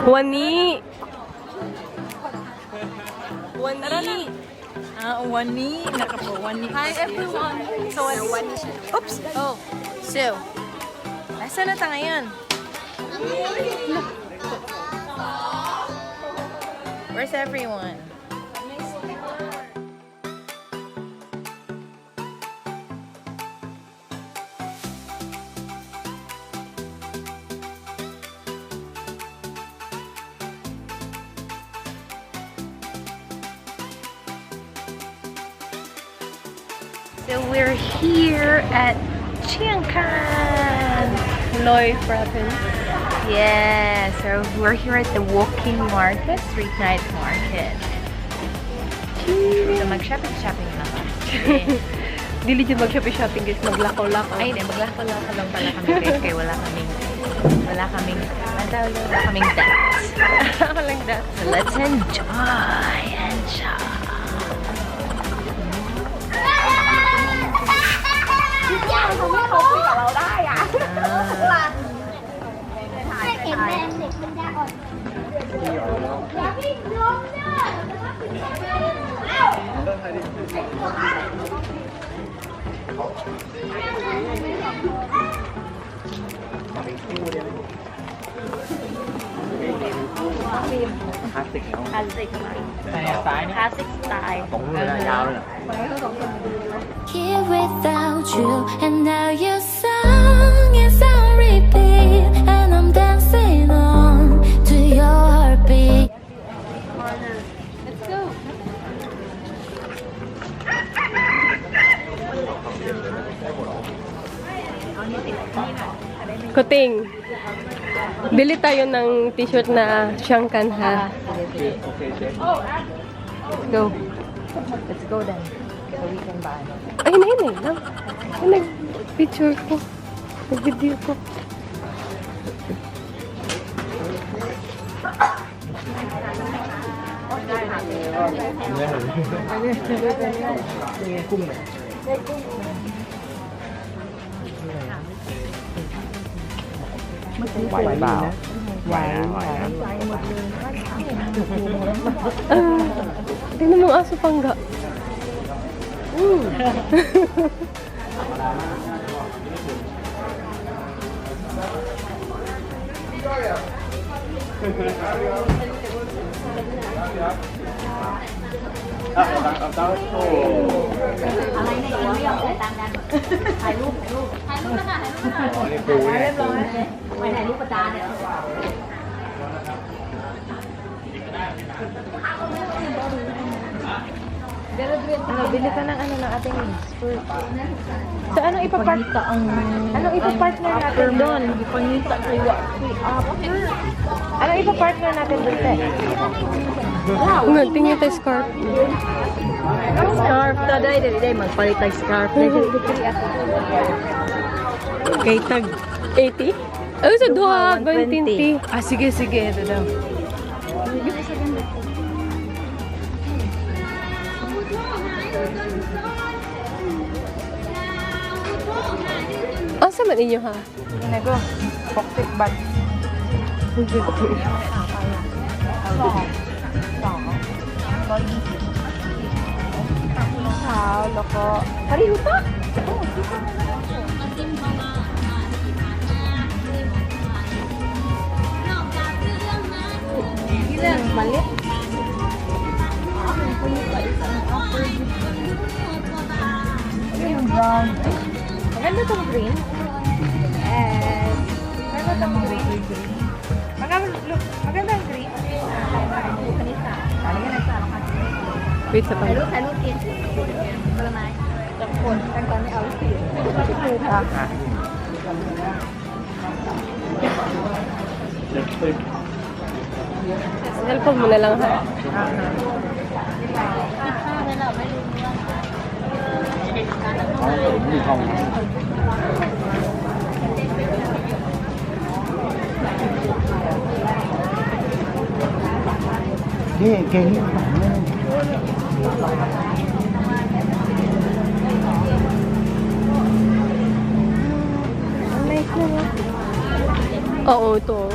Wani. Wani. Wani. Nakapo, wani. Hi everyone. So, wani siya. Oops. Oh. So, nasa na tayo ngayon? Where's everyone? So we're here at Chiang, Loei province. Yeah, so we're here at the walking market, street night market. So mag-shopping na lang. Dili dyan mag-shopping guys, maglakaw-lakaw. Ay, hindi, maglakaw-lakaw lang pala kami guys, kaya wala kaming dance. Walang dance. So let's enjoy. Classic style. Here without you, and now your song is on repeat, and I'm dancing on to your heartbeat. Let's go. Kuting, bili tayo ng t-shirt na Chiang ha. Go. Let's go then. So we can buy. Ay, hinay lang. Ay, nag-picture ko. Nag-video ko. Quay vào. Tingnan mo ang aso pangga. Bili ka ng ano ng ating skirt. So, anong ipapark? Anong ipapartner natin doon? Ipangita kayo. Anong ipapartner natin doon, te? Wow! Tingin tayo scarf. Scarf ta day magpalit tag scarf. Kay tag 80? Ay, sa duha, 120. 20. Ah, sige. Ito daw. Asa man inyo ha? Nego, pocket bag. Loko. Pariho pa? Ilan? Malit? Brown. Maganda itong green. Yes. Maganda itong green. Maganda ang green. Wait sa pang. Cellphone mo na lang ha. Cái Oo, ito.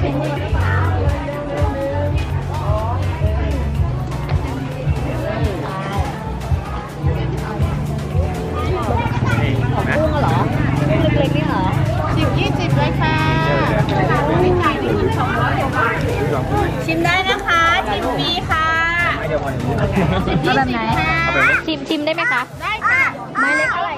ชิมได้นะคะ ชิมฟรีค่ะ เอาแบบไหน ชิมได้ไหมคะ ได้ค่ะ ไม้เล็กเท่าไหร่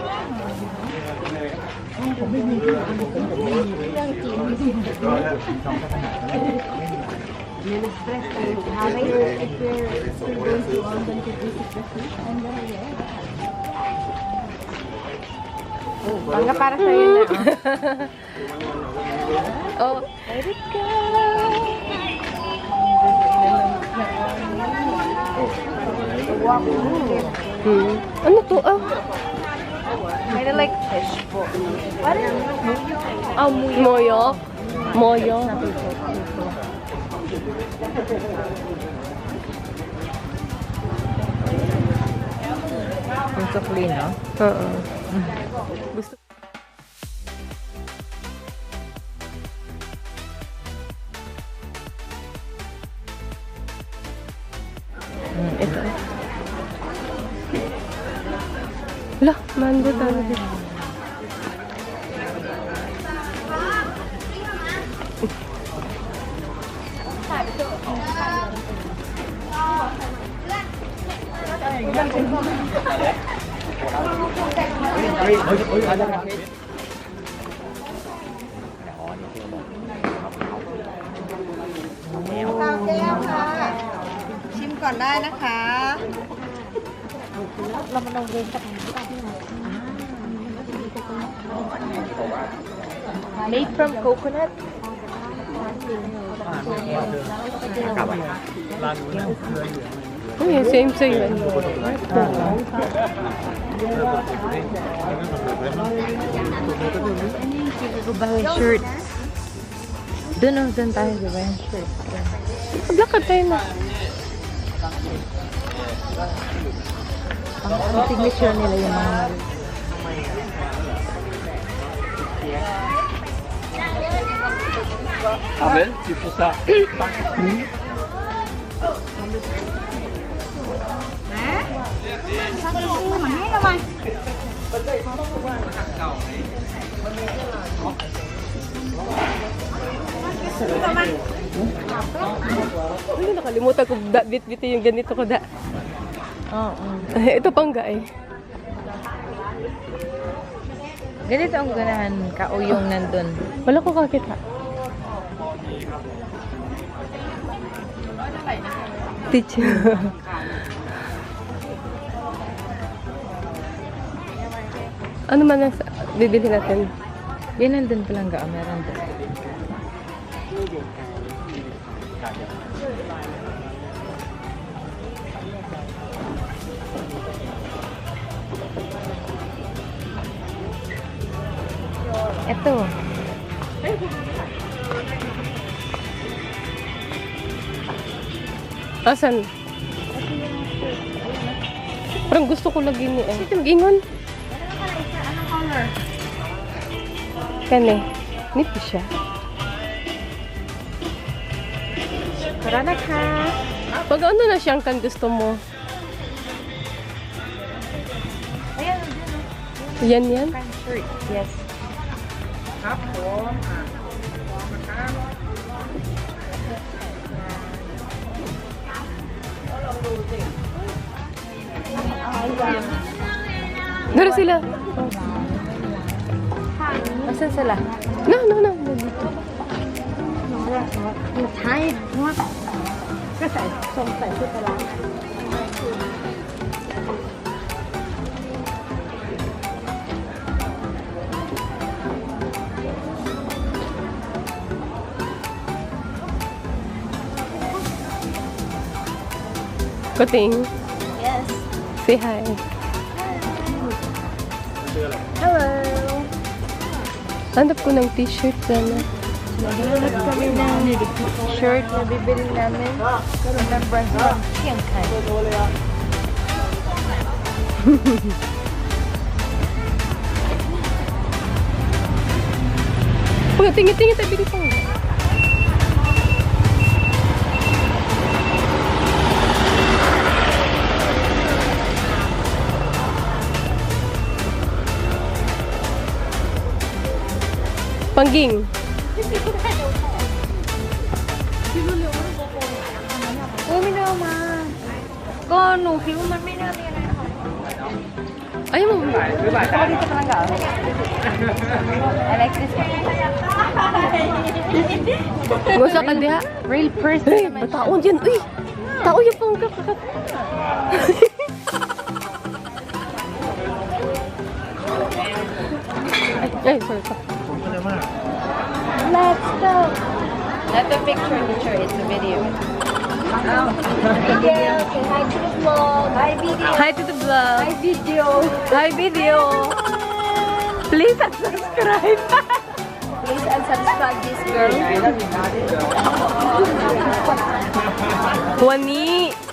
Bangga para sa'yo na. Oh, let it go. Ano to? Ah, Kind of like fish bowl. What is it? Oh, moyo. Moyo. Ang sukli, no? Oo. Gusto. Ito. Lah, mango talaga.ชิมก่อนได้นะคะ Made from coconut. Oh, yeah, same. Shirt. Doon tayo sa yung shirt. Lakad tayo na. Ang signature nila yung mga Abel, tu fais ça. Ay, nakalimutan ko bit-bit yung ganito ko da. Oo. Ito pang eh. Ganito ang ganahan kauyong nandun. Wala ko kakita. Teacher. Ano man ang bibili natin? Yan nandun palang ga, meron doon. Ito. Asan? Parang gusto ko lagi ni eh. Ito, gingon. Anong color? Kani. Nito siya. Tara na ka. Pag ano na siyang kan gusto mo? Ayan, Yan. shirt. Yes. Dara sila. Asan sila? No. Dito. Kuting. Yes. Say hi. Hello. Hanap ko ng t-shirt sana. Naghanap kami ng shirt na bibili namin. Ng brand from Chiang. Tingin tayo dito. Pangging.โอ้ไม่ได้เอามา ก็หนูคิดว่ามันไม่น่ามีอะไรนะคะ Ay mo. I like this one. Gusto ka diha? Real person. Taon yan. Uy! Tao yung panggap. Ay, sorry. Let's go. Not a picture, it's a video. Video. Say hi to the vlog. Hi video. Hi to the vlog. Hi video. Hi video. Please subscribe. Please unsubscribe this girl. Wani.